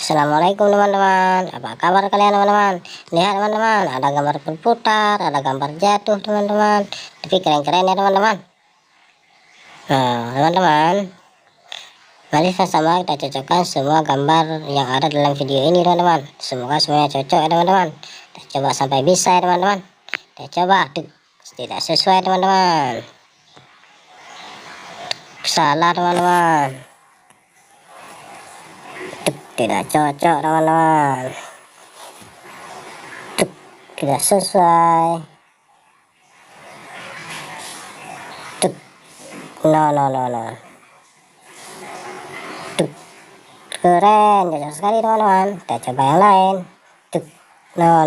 Assalamualaikum teman-teman, apa kabar kalian teman-teman? Lihat teman-teman, ada gambar berputar, ada gambar jatuh teman-teman, tapi keren-keren ya teman-teman. Nah teman-teman, mari sama kita cocokkan semua gambar yang ada dalam video ini teman-teman. Semoga semuanya cocok ya teman-teman. Kita coba sampai bisa ya teman-teman. Kita coba, tidak sesuai teman-teman, salah teman-teman, tidak cocok teman-teman, tidak sesuai, no, keren, cocok sekali teman-teman. Kita coba yang lain, no,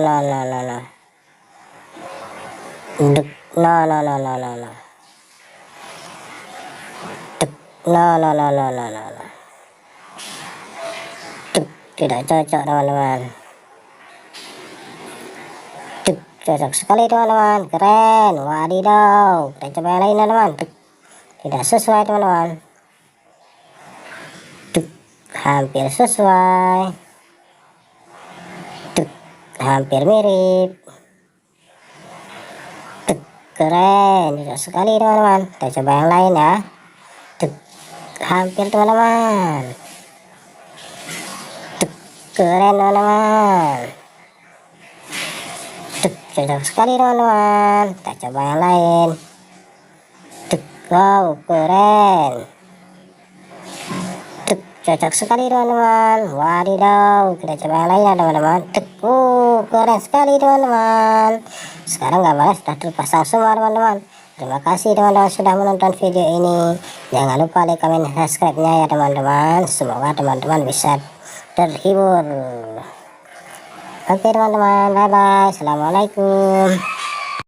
tidak cocok teman-teman. Cocok sekali teman-teman, keren, wadidaw. Kita coba yang lain teman-teman, tidak sesuai teman-teman, hampir sesuai, hampir mirip, keren, cocok sekali teman-teman. Kita coba yang lain ya, hampir teman-teman, keren teman-teman, cocok sekali teman-teman. Kita coba yang lain, wow, keren, cocok sekali teman-teman, wadidaw. Kita coba yang lain ya teman-teman, keren sekali teman-teman. Sekarang gambarnya sudah terpasang semua teman-teman. Terima kasih teman-teman sudah menonton video ini. Jangan lupa like, comment, subscribe-nya ya teman-teman. Semoga teman-teman bisa terhibur. Oke teman-teman, bye bye, assalamualaikum.